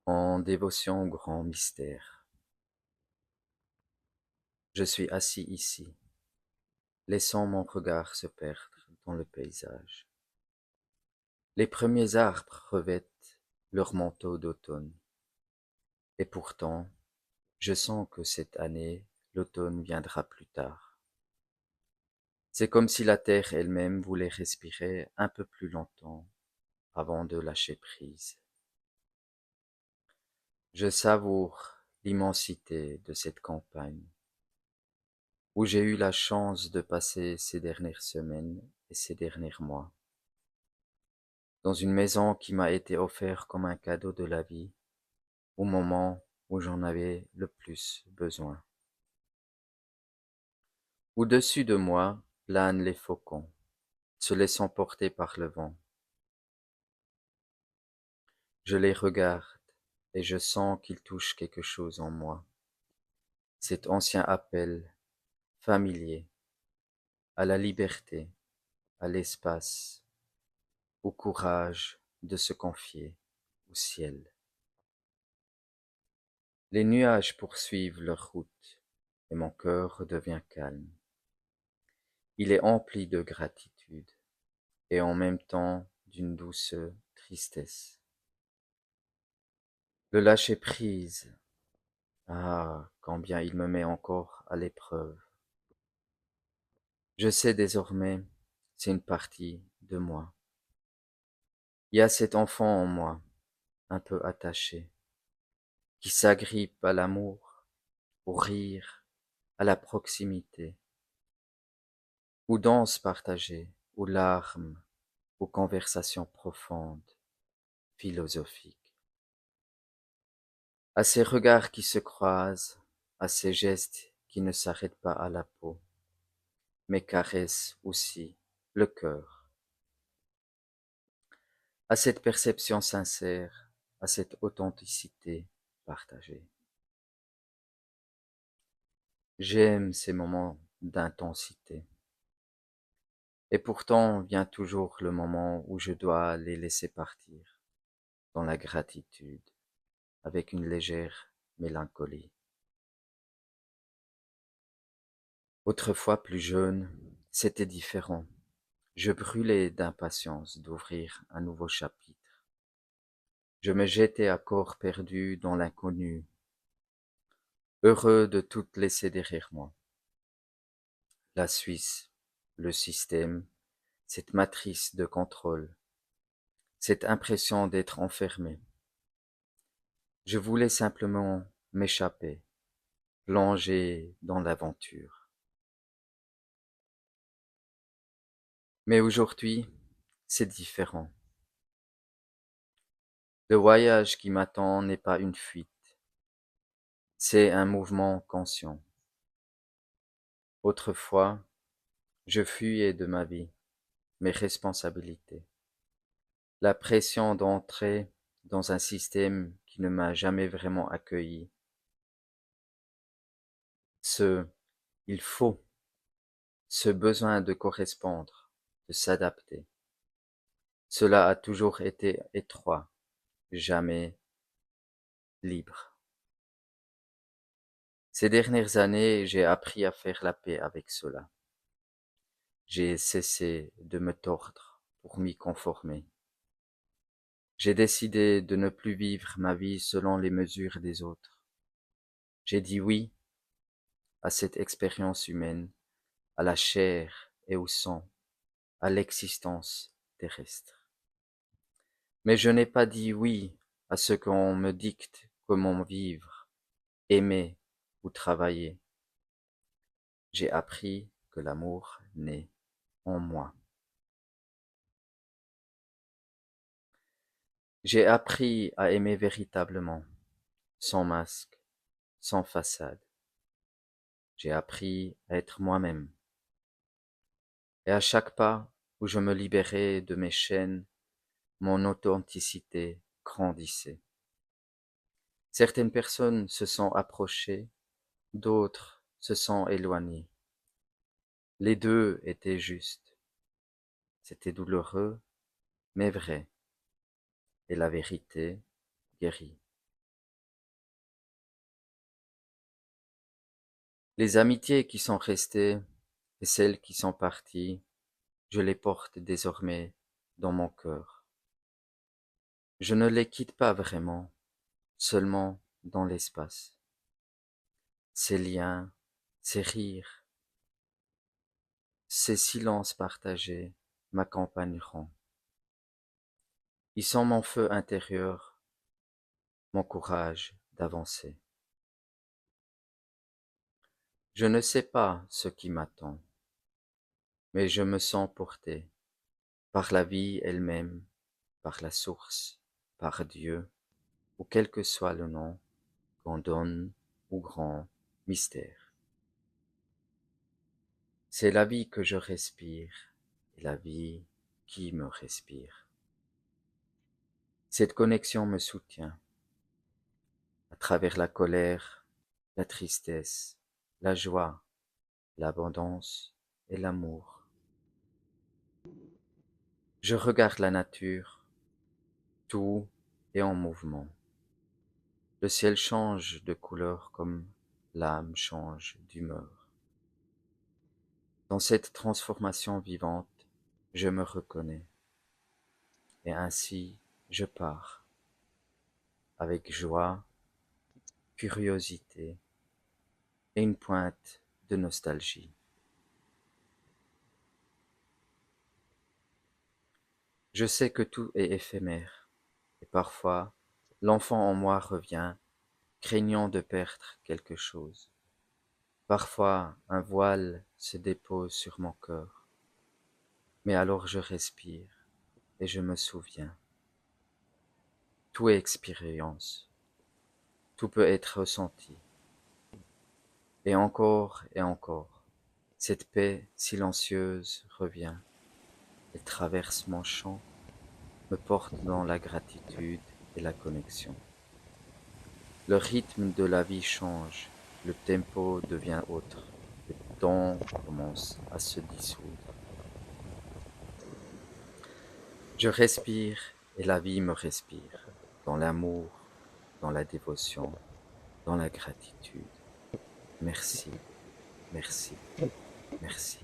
En dévotion au grand mystère. Je suis assis ici, laissant mon regard se perdre dans le paysage. Les premiers arbres revêtent leur manteau d'automne. Et pourtant, je sens que cette année, l'automne viendra plus tard. C'est comme si la terre elle-même voulait respirer un peu plus longtemps avant de lâcher prise. Je savoure l'immensité de cette campagne, où j'ai eu la chance de passer ces dernières semaines et ces derniers mois, dans une maison qui m'a été offerte comme un cadeau de la vie, au moment où j'en avais le plus besoin. Au-dessus de moi planent les faucons, se laissant porter par le vent. Je les regarde et je sens qu'ils touchent quelque chose en moi, cet ancien appel familier à la liberté, à l'espace, au courage de se confier au ciel. Les nuages poursuivent leur route et mon cœur redevient calme. Il est empli de gratitude et en même temps d'une douce tristesse. Le lâcher-prise, ah, combien il me met encore à l'épreuve. Je sais désormais, c'est une partie de moi. Il y a cet enfant en moi, un peu attaché, qui s'agrippe à l'amour, au rire, à la proximité, aux danses partagées, aux larmes, aux conversations profondes, philosophiques, à ces regards qui se croisent, à ces gestes qui ne s'arrêtent pas à la peau, mais caressent aussi le cœur, à cette perception sincère, à cette authenticité partagée. J'aime ces moments d'intensité. Et pourtant vient toujours le moment où je dois les laisser partir, dans la gratitude, avec une légère mélancolie. Autrefois plus jeune, c'était différent. Je brûlais d'impatience d'ouvrir un nouveau chapitre. Je me jetais à corps perdu dans l'inconnu, heureux de tout laisser derrière moi. La Suisse, le système, cette matrice de contrôle, cette impression d'être enfermé. Je voulais simplement m'échapper, plonger dans l'aventure. Mais aujourd'hui, c'est différent. Le voyage qui m'attend n'est pas une fuite, c'est un mouvement conscient. Autrefois, je fuyais de ma vie, mes responsabilités, la pression d'entrer dans un système qui ne m'a jamais vraiment accueilli. Ce il faut, ce besoin de correspondre, de s'adapter. Cela a toujours été étroit, jamais libre. Ces dernières années, j'ai appris à faire la paix avec cela. J'ai cessé de me tordre pour m'y conformer. J'ai décidé de ne plus vivre ma vie selon les mesures des autres. J'ai dit oui à cette expérience humaine, à la chair et au sang, à l'existence terrestre. Mais je n'ai pas dit oui à ce qu'on me dicte comment vivre, aimer ou travailler. J'ai appris que l'amour naît en moi. J'ai appris à aimer véritablement, sans masque, sans façade. J'ai appris à être moi-même. Et à chaque pas où je me libérais de mes chaînes, mon authenticité grandissait. Certaines personnes se sont approchées, d'autres se sont éloignées. Les deux étaient justes. C'était douloureux, mais vrai. Et la vérité guérit. Les amitiés qui sont restées et celles qui sont parties, je les porte désormais dans mon cœur. Je ne les quitte pas vraiment, seulement dans l'espace. Ces liens, ces rires, ces silences partagés m'accompagneront. Ils sont mon feu intérieur, mon courage d'avancer. Je ne sais pas ce qui m'attend, mais je me sens porté par la vie elle-même, par la source, par Dieu, ou quel que soit le nom qu'on donne au grand mystère. C'est la vie que je respire et la vie qui me respire. Cette connexion me soutient à travers la colère, la tristesse, la joie, l'abondance et l'amour. Je regarde la nature, tout est en mouvement. Le ciel change de couleur comme l'âme change d'humeur. Dans cette transformation vivante, je me reconnais et ainsi je pars avec joie, curiosité et une pointe de nostalgie. Je sais que tout est éphémère et parfois l'enfant en moi revient, craignant de perdre quelque chose. Parfois un voile se dépose sur mon cœur, mais alors je respire et je me souviens. Tout est expérience, tout peut être ressenti. Et encore, cette paix silencieuse revient. Elle traverse mon champ, me porte dans la gratitude et la connexion. Le rythme de la vie change, le tempo devient autre, le temps commence à se dissoudre. Je respire et la vie me respire, dans l'amour, dans la dévotion, dans la gratitude. Merci, merci, merci.